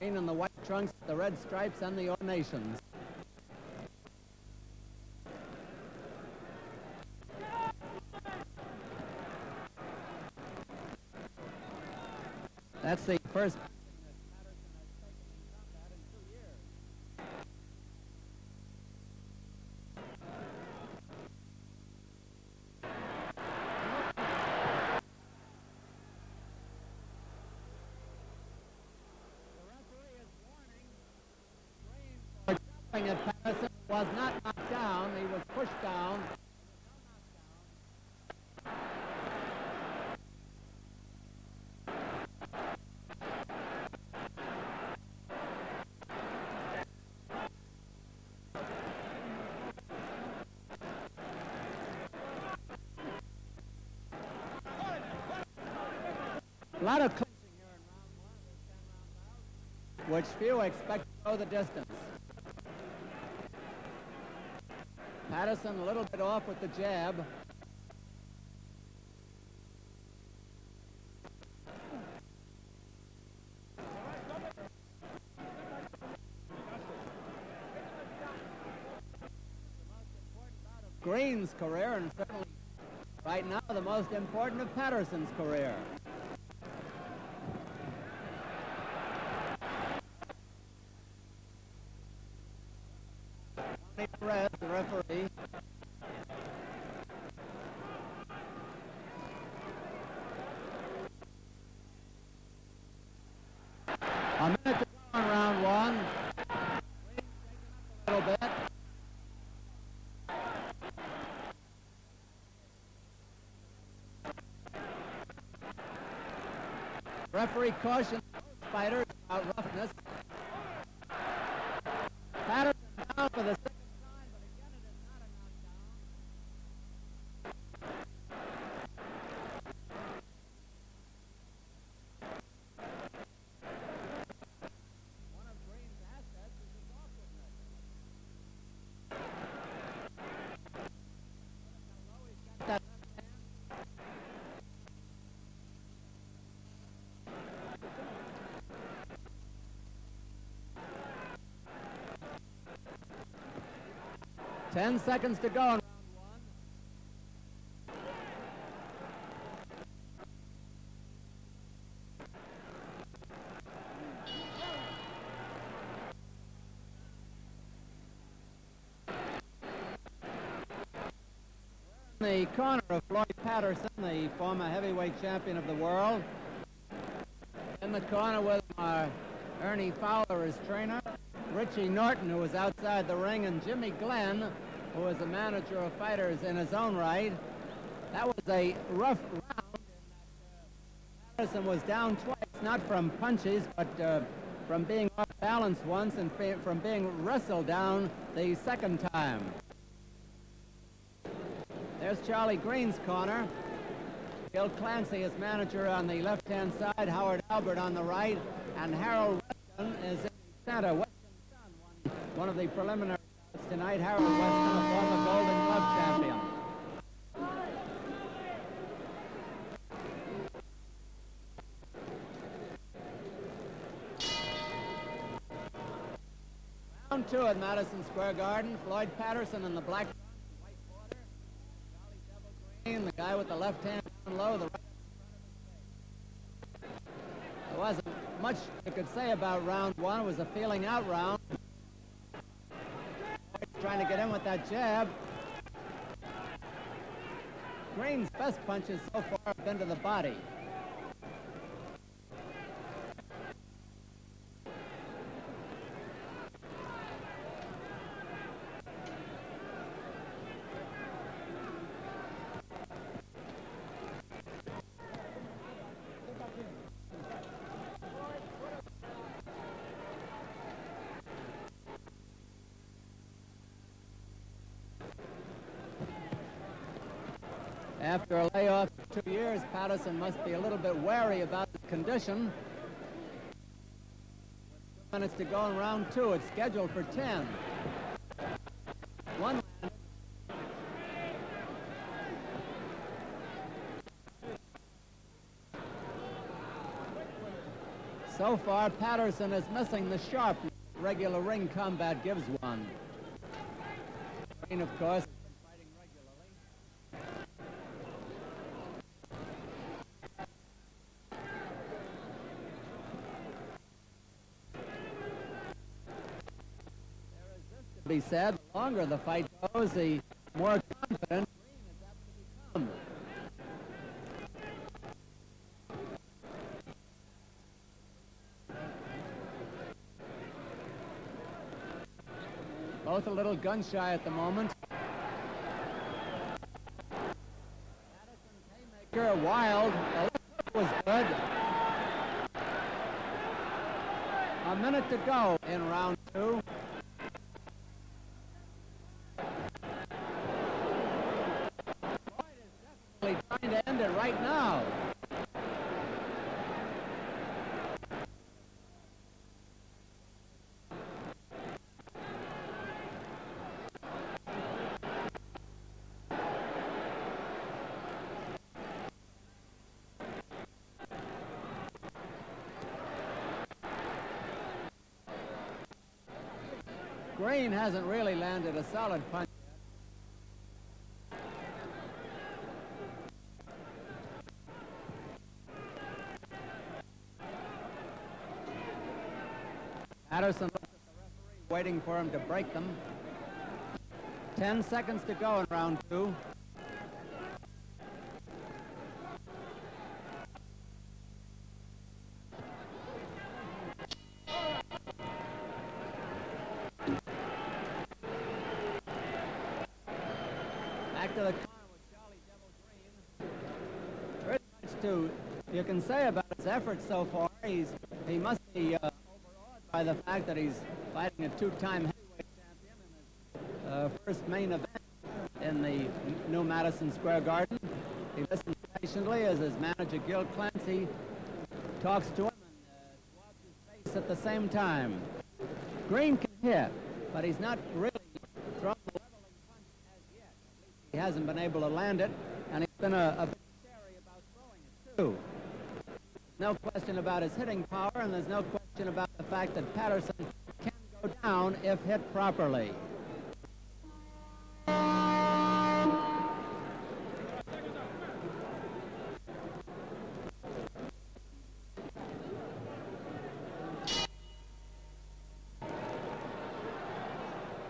green and the white trunks, the red stripes, and the ornations. That's the first that Patterson has taken in combat in 2 years. The referee is warning Green for jumping at Patterson. Was not knocked down. He was pushed down. A lot of clinching here in round 1 of this 10-round bout, which few expect to go the distance. Patterson a little bit off with the jab. Green's career, and certainly right now the most important of Patterson's career. Red, the referee. A minute to go in round 1. A little bit. Referee cautions both fighters about roughness. Patterson down for the 6th. Ten seconds to go in round 1. In the corner of Floyd Patterson, the former heavyweight champion of the world. In the corner with Ernie Fowler, his trainer. Richie Norton, who was outside the ring, and Jimmy Glenn, who was a manager of fighters in his own right. That was a rough round in that Madison was down twice, not from punches, but from being off balance once and from being wrestled down the second time. There's Charley Green's corner. Gil Clancy is manager on the left-hand side, Howard Albert on the right, and Harold Weston is in the center. One of the preliminary bouts tonight, Harold Weston, a former Golden Glove champion. Round 2 at Madison Square Garden. Floyd Patterson in the black white border. Charlie Devil Green, the guy with the left hand down low, the right in front of his face. There wasn't much you could say about round 1. It was a feeling out round. Trying to get in with that jab. Green's best punches so far have been to the body. After a layoff of 2 years, Patterson must be a little bit wary about his condition. 2 minutes to go in round 2. It's scheduled for 10. One. So far, Patterson is missing the sharpness regular ring combat gives one. Green, of course, has been fighting regularly. There is this to be said: the longer the fight goes, the more confident Green is apt to become. Both a little gun-shy at the moment. Madison's haymaker, wild. The left hook was good. A minute to go in round two. Floyd is definitely trying to end it right now. Green hasn't really landed a solid punch yet. Patterson looks at the referee, waiting for him to break them. 10 seconds to go in round two. Back to the corner with Charley Green. Very much you can say about his efforts so far. He must be overawed by the fact that he's fighting a two-time heavyweight champion in his first main event in the new Madison Square Garden. He listens patiently as his manager, Gil Clancy, talks to him and swabs his face at the same time. Green can hit, but he's not really thrown the leveling punch as yet. At least he hasn't been able to land it, and he's been a bit chary about throwing it, too. No question about his hitting power, and there's no question about the fact that Patterson can go down if hit properly.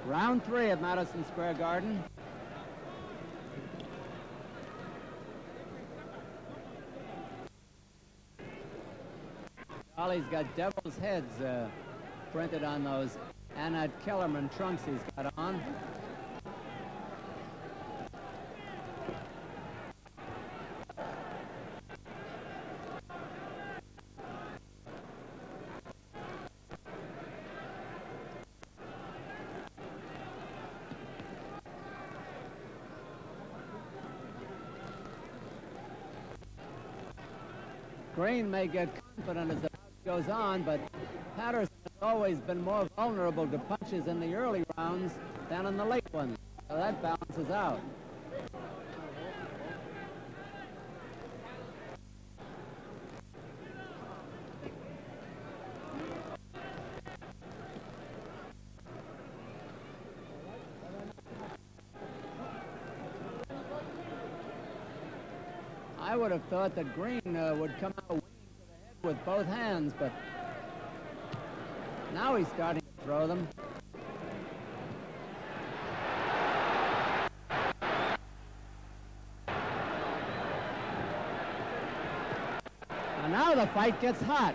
Round three at Madison Square Garden. Charlie's got devil's heads printed on those Annette Kellerman trunks he's got on. Green may get confident as the round goes on, but Patterson has always been more vulnerable to punches in the early rounds than in the late ones, so that balances out. I would have thought that Green would come out winning to the head with both hands, but now he's starting to throw them. And now the fight gets hot.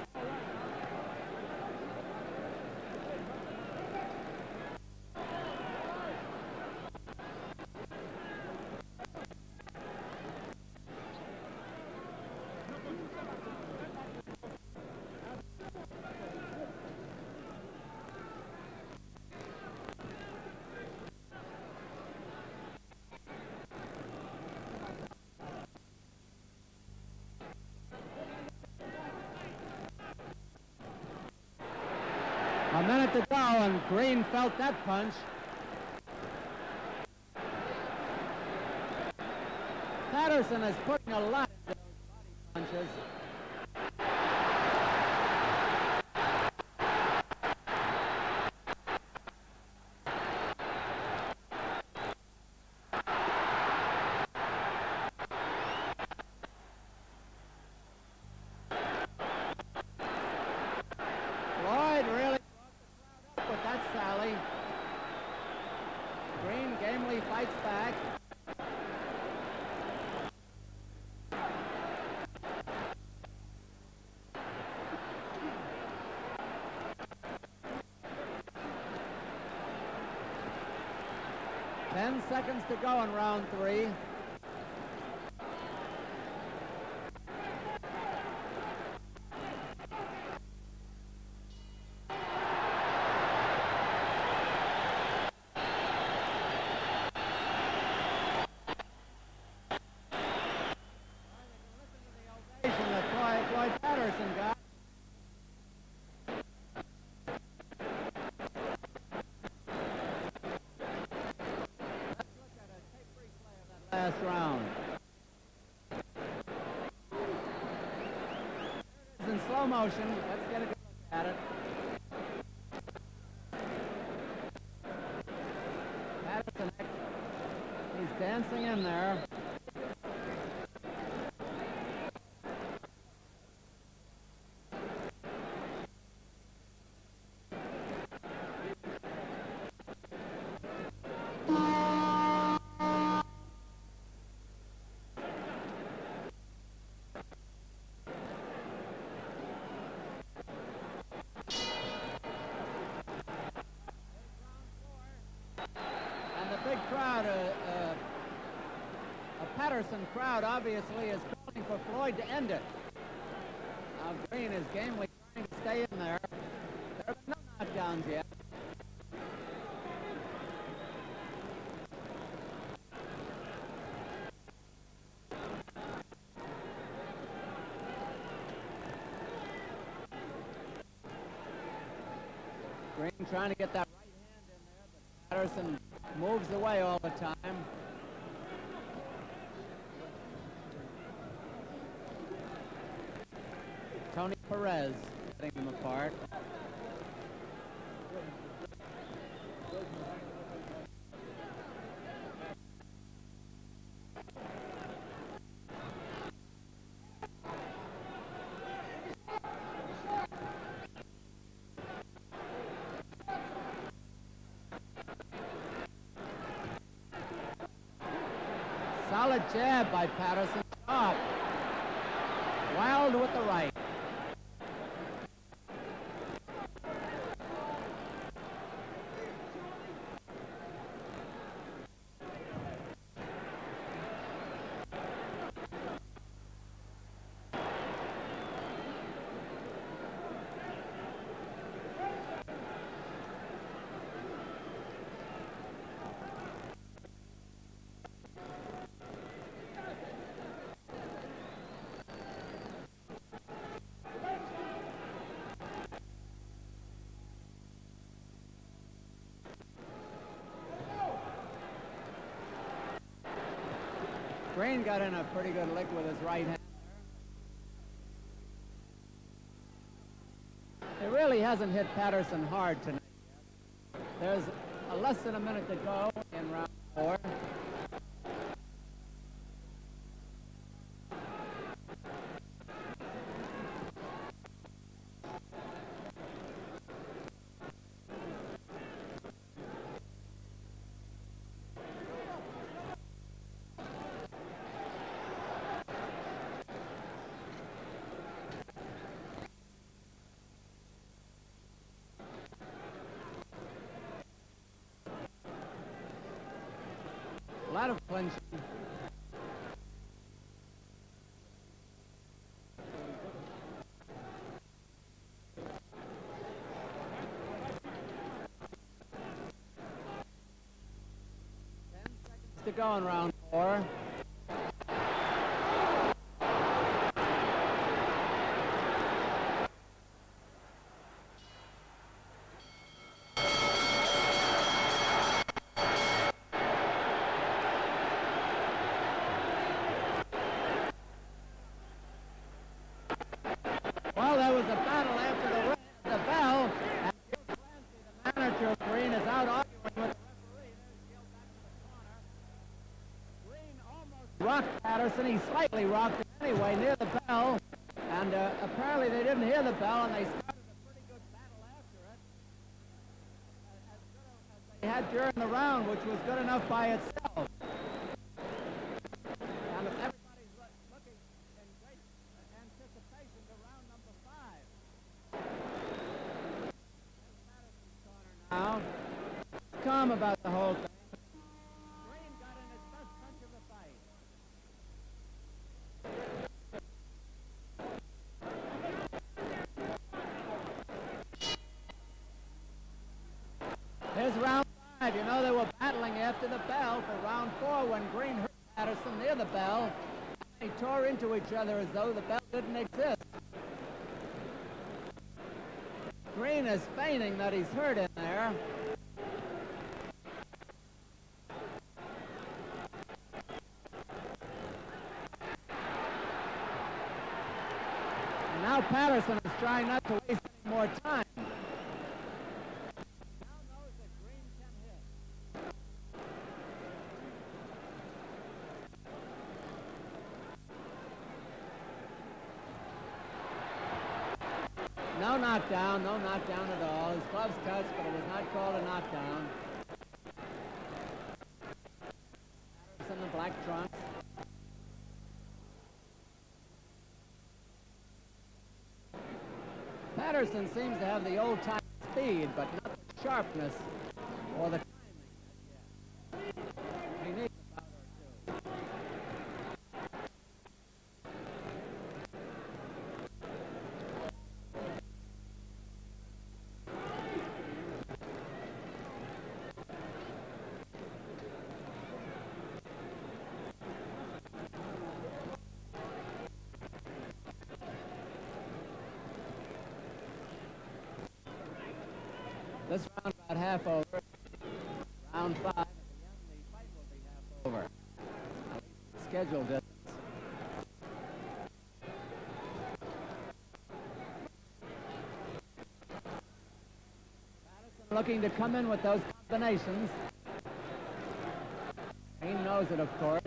A minute to go, and Green felt that punch. Patterson is putting a lot into those body punches. Charley. Green gamely fights back. Ten seconds to go in round 3. Floyd Patterson got. Let's look at a tape replay of that last round. It's in slow motion. Let's get a good look at it. Madison, he's dancing in there. Big crowd, a Patterson crowd obviously is calling for Floyd to end it. Now Green is gamely trying to stay in there. There have been no knockdowns yet. Green trying to get that right hand in there, but Patterson moves away all the time. Tony Perez setting them apart. Solid jab by Patterson. Stop. Wild with the right. Green got in a pretty good lick with his right hand. He really hasn't hit Patterson hard tonight yet. There's less than a minute to go in round 4. A lot of clinching. To go in round 4. Well, there was a battle after the bell, and Bill Clancy, the manager of Green, is out arguing with the referee. There's Gil back to the corner. Green almost rocked Patterson. He slightly rocked him anyway near the bell, and apparently they didn't hear the bell, and they started a pretty good battle after it. As good during the round, which was good enough by itself. And if everybody's looking in great anticipation to round number 5. Patterson's corner now. Calm about the whole thing. Green got in his best punch of the fight. Here's round 5. You know, they were battling after the bell for round 4 when Green hurt Patterson near the bell. They tore into each other as though the bell didn't exist. Green is feigning that he's hurt in there. And now Patterson is trying not to waste any more time. No knockdown at all. His gloves touched, but it was not called a knockdown. Patterson, the black trunks. Patterson seems to have the old-time speed, but not the sharpness or the timing. He needs a bout or two. This round about half over. Round 5. At the end, the fight will be half over. At least scheduled distance. Madison looking to come in with those combinations. He knows it, of course.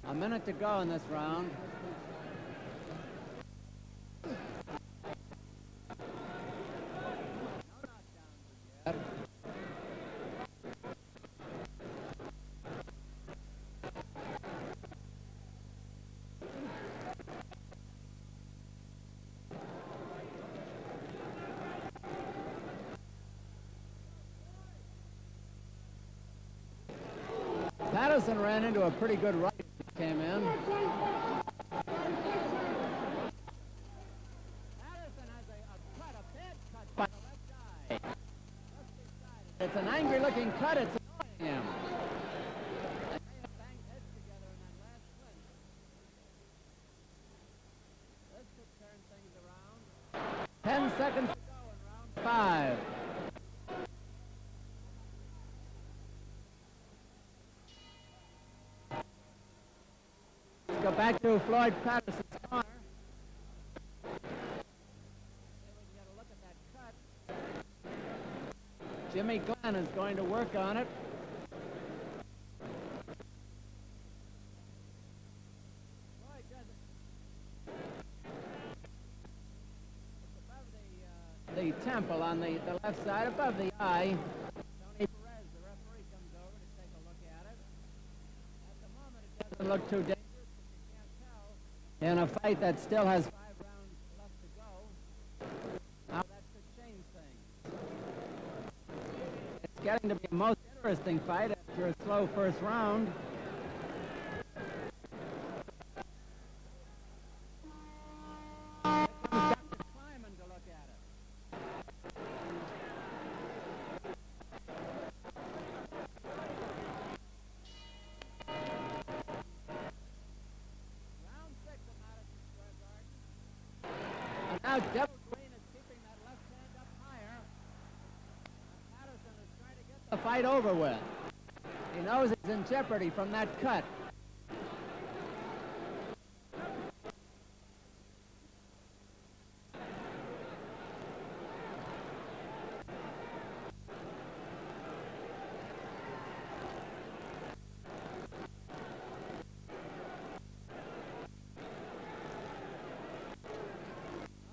A minute to go in this round. Madison ran into a pretty good right as he came in. Madison has a bad cut by the left eye. It's an angry-looking cut. It's annoying him. They may have banged heads together in that last clinch. This could turn things around. 10 seconds to go in round 5. Go back to Floyd Patterson's corner. See if we can get a look at that cut. Jimmy Glenn is going to work on it. Floyd does it. It's above the temple on the left side, above the eye. Tony Perez, the referee, comes over to take a look at it. At the moment, it doesn't look too dangerous. In a fight that still has 5 rounds left to go. Now that could change things. It's getting to be a most interesting fight after a slow first round. Here comes Dr. Kleiman to look at it. Now Devil Green is keeping that left hand up higher. Patterson is trying to get the fight over with. He knows he's in jeopardy from that cut.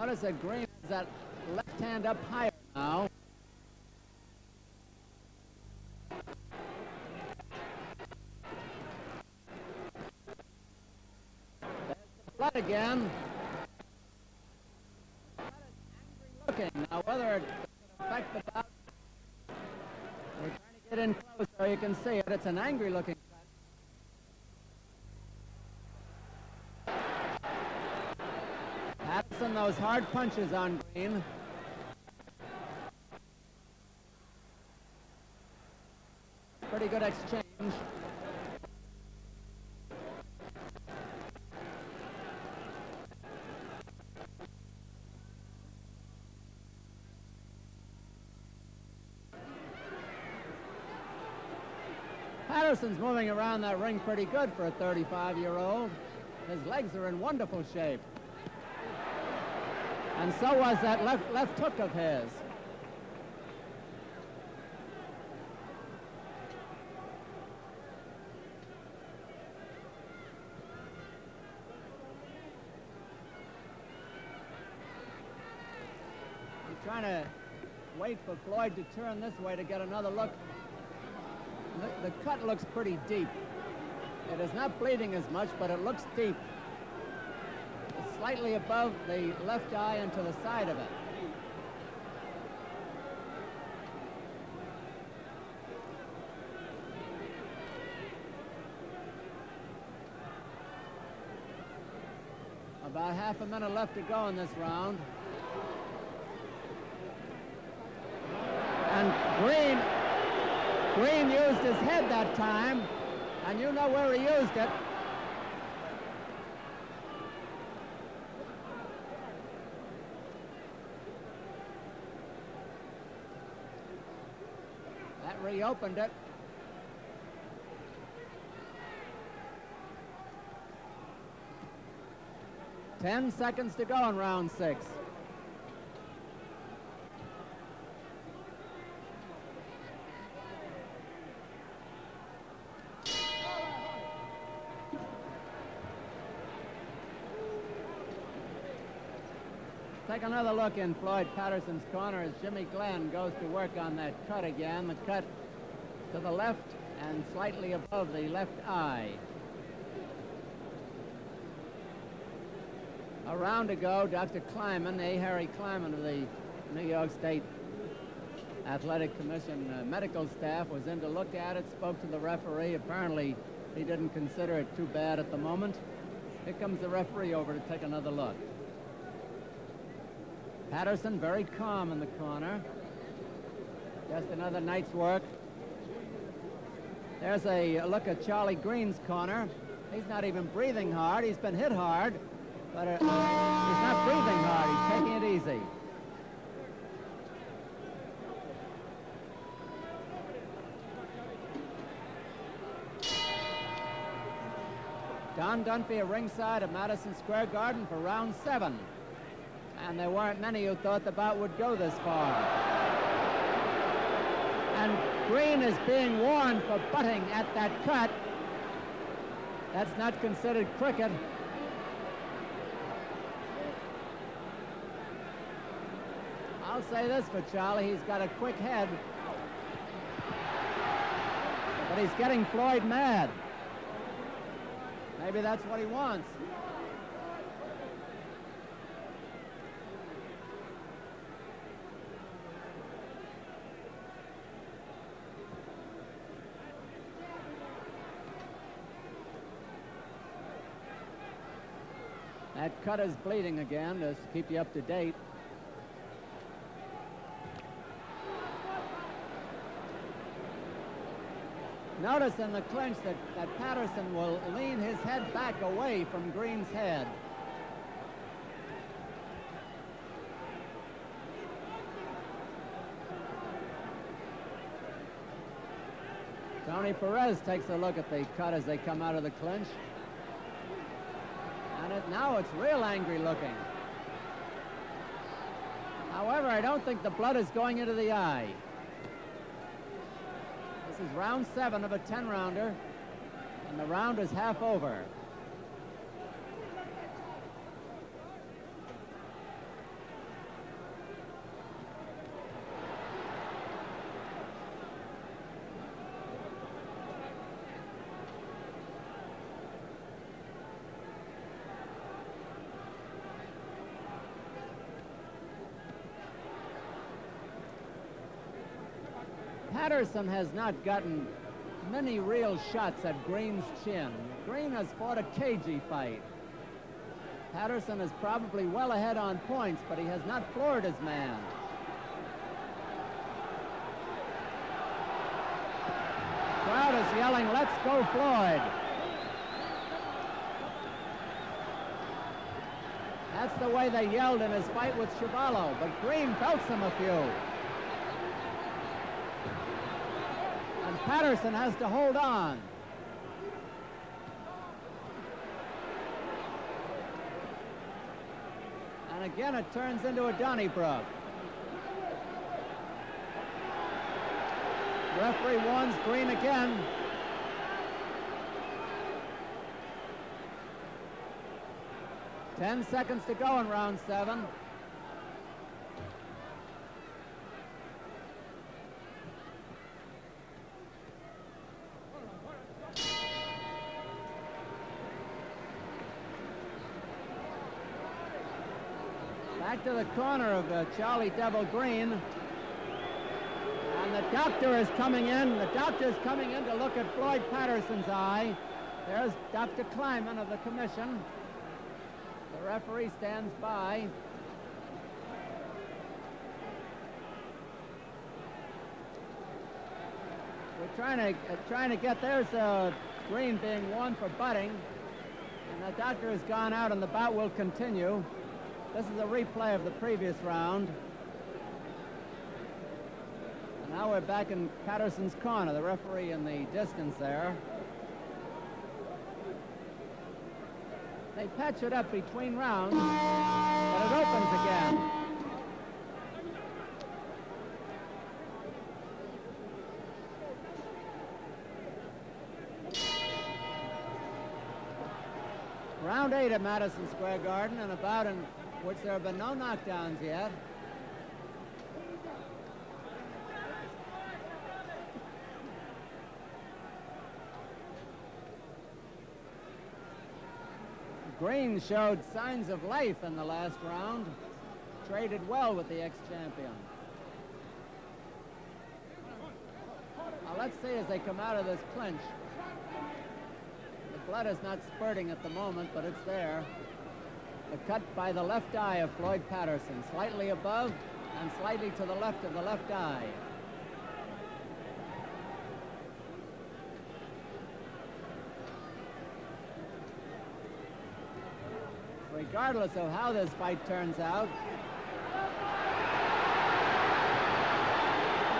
Notice that Green has that left hand up higher now. There's the blood again. Looking. Now, whether it can affect the bout, we're trying to get in close so you can see it. It's an angry looking cut. Madison, those hard punches on Green. Pretty good exchange. Patterson's moving around that ring pretty good for a 35-year-old. His legs are in wonderful shape. And so was that left hook of his. He's trying to wait for Floyd to turn this way to get another look. The cut looks pretty deep. It is not bleeding as much, but it looks deep. It's slightly above the left eye and to the side of it. About half a minute left to go in this round. And Green used his head that time, and you know where he used it. That reopened it. Ten seconds to go in round 6. Take another look in Floyd Patterson's corner as Jimmy Glenn goes to work on that cut again. The cut to the left and slightly above the left eye. A round ago, Dr. Kleiman, A. Harry Kleiman of the New York State Athletic Commission medical staff was in to look at it, spoke to the referee. Apparently, he didn't consider it too bad at the moment. Here comes the referee over to take another look. Patterson very calm in the corner. Just another night's work. There's a look at Charley Green's corner. He's not even breathing hard. He's been hit hard, but he's not breathing hard. He's taking it easy. Don Dunphy at ringside at Madison Square Garden for round 7. And there weren't many who thought the bout would go this far. And Green is being warned for butting at that cut. That's not considered cricket. I'll say this for Charlie, he's got a quick head. But he's getting Floyd mad. Maybe that's what he wants. That cut is bleeding again, just to keep you up to date. Notice in the clinch that Patterson will lean his head back away from Green's head. Tony Perez takes a look at the cut as they come out of the clinch. And now it's real angry looking. However, I don't think the blood is going into the eye. This is round 7 of a 10-rounder, and the round is half over. Patterson has not gotten many real shots at Green's chin. Green has fought a cagey fight. Patterson is probably well ahead on points, but he has not floored his man. The crowd is yelling, "Let's go, Floyd." That's the way they yelled in his fight with Chuvalo, but Green belts him a few. And Patterson has to hold on. And again it turns into a Donnybrook. Referee warns Green again. Ten seconds to go in round 7. Back to the corner of Charley Devil Green. And the doctor is coming in. The doctor is coming in to look at Floyd Patterson's eye. There's Dr. Kleiman of the commission. The referee stands by. We're trying to get, there's Green being warned for butting. And the doctor has gone out and the bout will continue. This is a replay of the previous round. And now we're back in Patterson's corner, the referee in the distance there. They patch it up between rounds, but it opens again. Round 8 at Madison Square Garden, and a bout in which there have been no knockdowns yet. Green showed signs of life in the last round, traded well with the ex-champion. Now let's see as they come out of this clinch. The blood is not spurting at the moment, but it's there. The cut by the left eye of Floyd Patterson, slightly above and slightly to the left of the left eye. Regardless of how this fight turns out,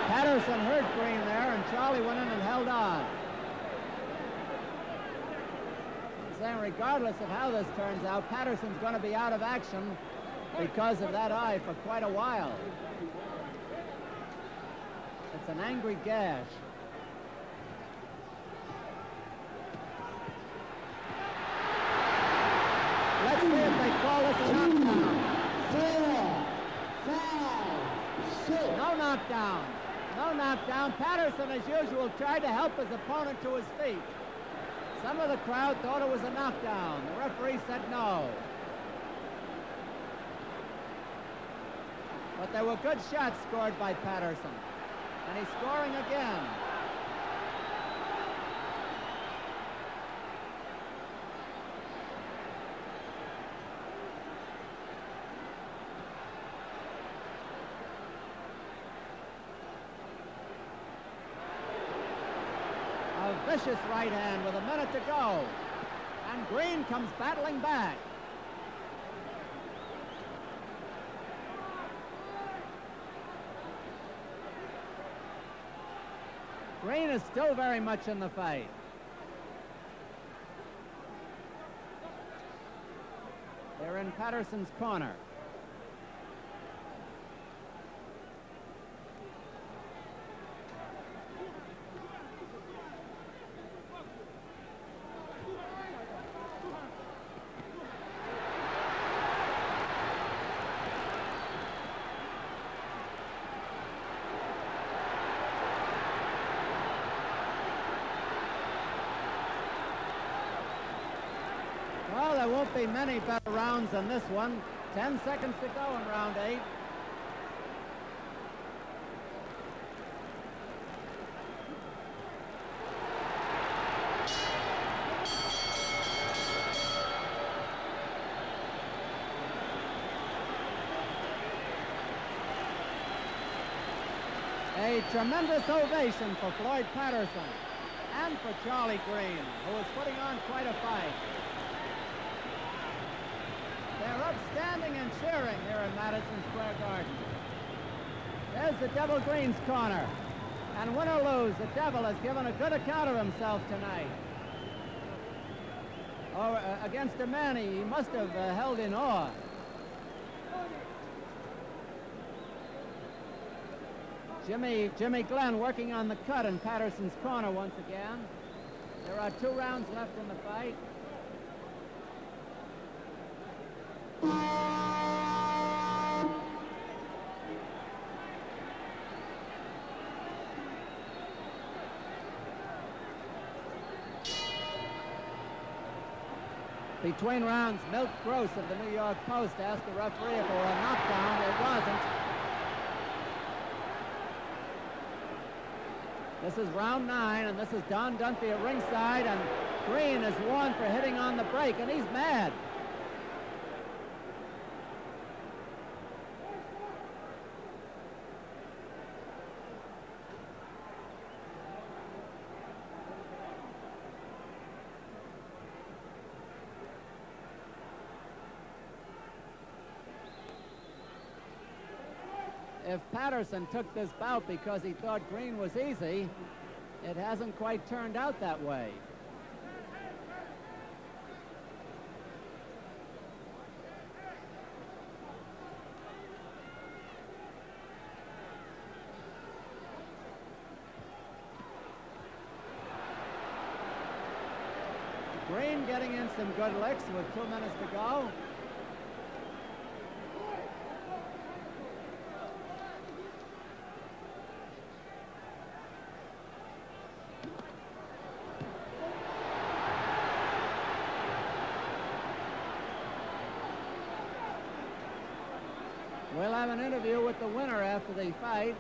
Patterson hurt Green there, and Charley went in and held on. I'm saying regardless of how this turns out, Patterson's going to be out of action because of that eye for quite a while. It's an angry gash. Let's see if they call this a knockdown. 4, 5, 6. No knockdown. No knockdown. Patterson, as usual, tried to help his opponent to his feet. Some of the crowd thought it was a knockdown. The referee said no. But there were good shots scored by Patterson. And he's scoring again. A vicious right hand with a minute to go. And Green comes battling back. Green is still very much in the fight. They're in Patterson's corner. Well, there won't be many better rounds than this one. 10 seconds to go in round 8. tremendous ovation for Floyd Patterson and for Charley Grina, who is putting on quite a fight. They're upstanding and cheering here in Madison Square Garden. There's the Devil Green's corner. And win or lose, the Devil has given a good account of himself tonight. Against a man he must have held in awe. Jimmy Glenn working on the cut in Patterson's corner once again. There are 2 rounds left in the fight. Between rounds, Milt Gross of the New York Post asked the referee if it were a knockdown. It wasn't. This is round 9, and this is Don Dunphy at ringside, and Green is warned for hitting on the break, and he's mad. If Patterson took this bout because he thought Green was easy, it hasn't quite turned out that way. Green getting in some good licks with 2 minutes to go. We'll have an interview with the winner after the fight.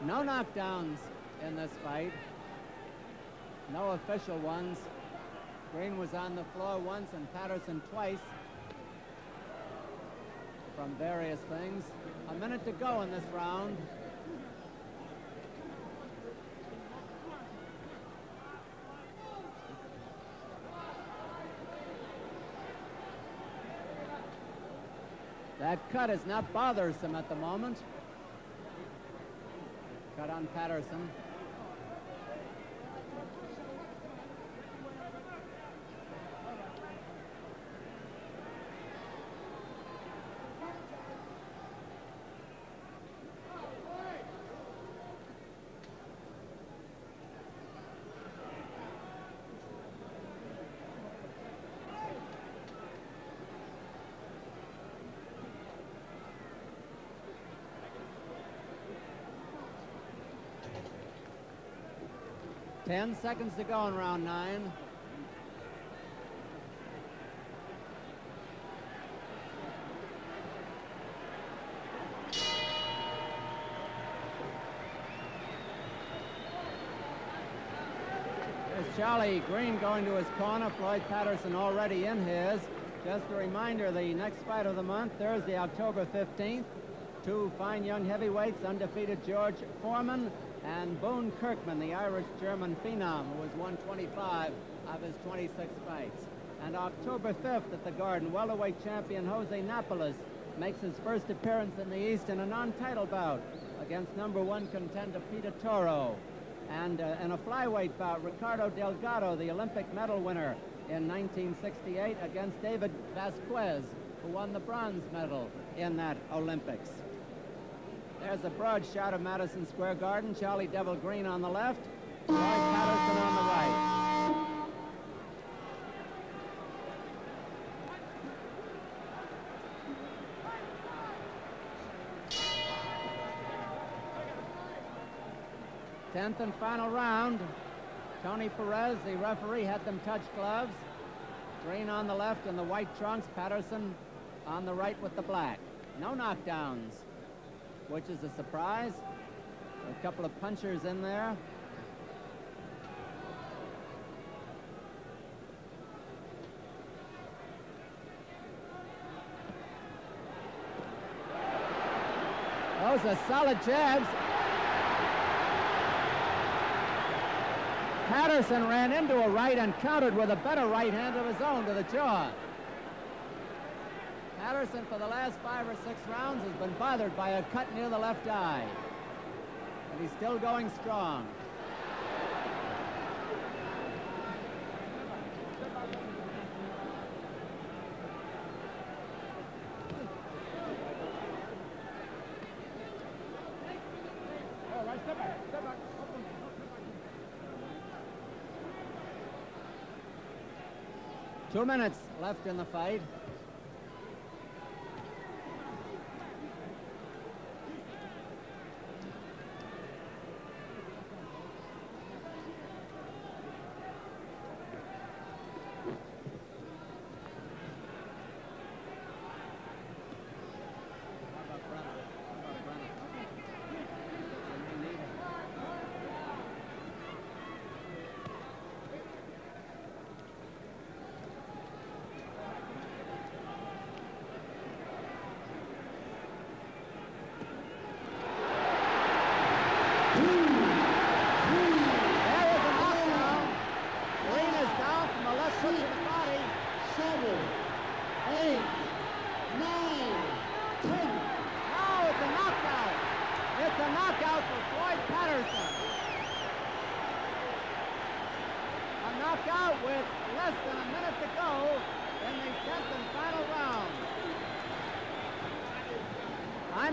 No knockdowns in this fight. No official ones. Green was on the floor once and Patterson twice from various things. A minute to go in this round. That cut is not bothersome at the moment. Cut on Patterson. Ten seconds to go in round 9. There's Charley Green going to his corner. Floyd Patterson already in his. Just a reminder, the next fight of the month, Thursday, October 15th. 2 fine young heavyweights, undefeated George Foreman and Boone Kirkman, the Irish-German phenom, who has won 25 of his 26 fights. And October 5th at the Garden, welterweight champion Jose Napoles makes his first appearance in the East in a non-title bout against #1 contender Peter Toro. And in a flyweight bout, Ricardo Delgado, the Olympic medal winner in 1968, against David Vasquez, who won the bronze medal in that Olympics. There's a broad shot of Madison Square Garden. Charley Devil Green on the left, Floyd Patterson on the right. Tenth and final round. Tony Perez, the referee, had them touch gloves. Green on the left in the white trunks, Patterson on the right with the black. No knockdowns, which is a surprise. A couple of punchers in there. Those are solid jabs. Patterson ran into a right and countered with a better right hand of his own to the jaw. Patterson, for the last 5 or 6 rounds, has been bothered by a cut near the left eye. And he's still going strong. Two minutes left in the fight.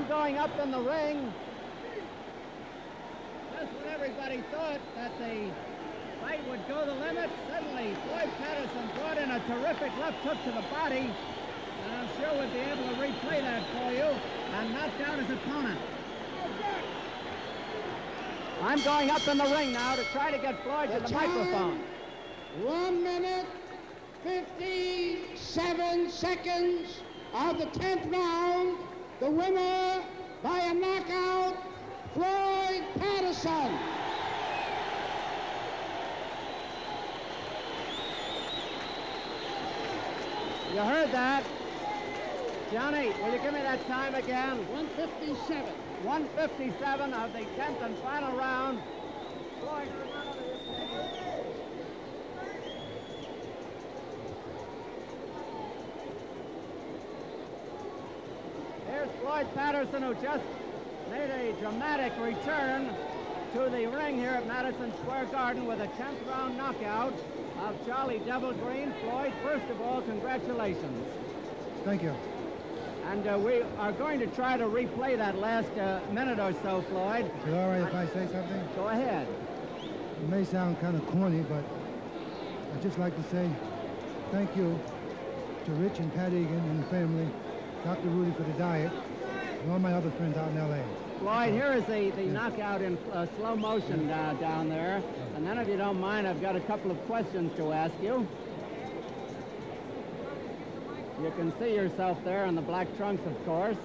Going up in the ring. Just when everybody thought that the fight would go the limit, suddenly Floyd Patterson brought in a terrific left hook to the body, and I'm sure we'll be able to replay that for you, and knocked out his opponent. I'm going up in the ring now to try to get Floyd to the microphone. 1 minute, 57 seconds of the 10th round. The winner by a knockout, Floyd Patterson. You heard that. Johnny, will you give me that time again? 1:57. 1:57 of the 10th and final round. Floyd, here's Floyd Patterson, who just made a dramatic return to the ring here at Madison Square Garden with a 10th round knockout of Charley Devil Green. Floyd, first of all, congratulations. Thank you. And we are going to try to replay that last minute or so, Floyd. Is it all right if I say something? Go ahead. It may sound kind of corny, but I'd just like to say thank you to Rich and Pat Egan and the family, Dr. Rudy for the diet, and all my other friends out in L.A. Floyd, here is the knockout in slow motion down there. And then, if you don't mind, I've got a couple of questions to ask you. You can see yourself there in the black trunks, of course.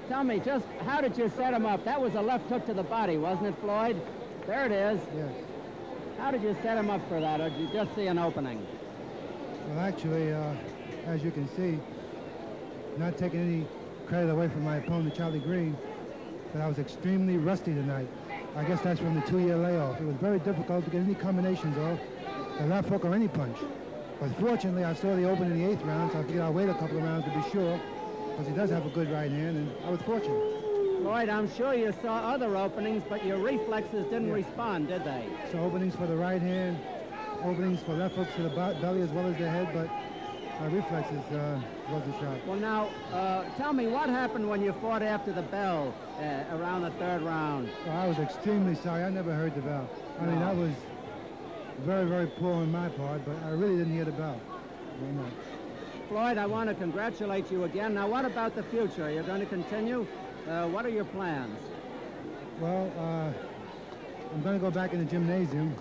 Tell me, just how did you set him up? That was a left hook to the body, wasn't it, Floyd? There it is. Yes. How did you set him up for that, or did you just see an opening? Well, actually, as you can see, not taking any credit away from my opponent, Charlie Green, but I was extremely rusty tonight. I guess that's from the 2-year layoff. It was very difficult to get any combinations off, the left hook or any punch. But fortunately, I saw the open in the 8th round, so I figured I'll wait a couple of rounds to be sure, because he does have a good right hand, and I was fortunate. Floyd, I'm sure you saw other openings, but your reflexes didn't respond, did they? So openings for the right hand, openings for left hooks to the belly as well as the head, but my reflexes wasn't sharp. Well, now, tell me, what happened when you fought after the bell around the 3rd round? Well, I was extremely sorry. I never heard the bell. I mean, that was very, very poor on my part, but I really didn't hear the bell. Very much. Floyd, I want to congratulate you again. Now, what about the future? Are you going to continue? What are your plans? Well, I'm going to go back in the gymnasium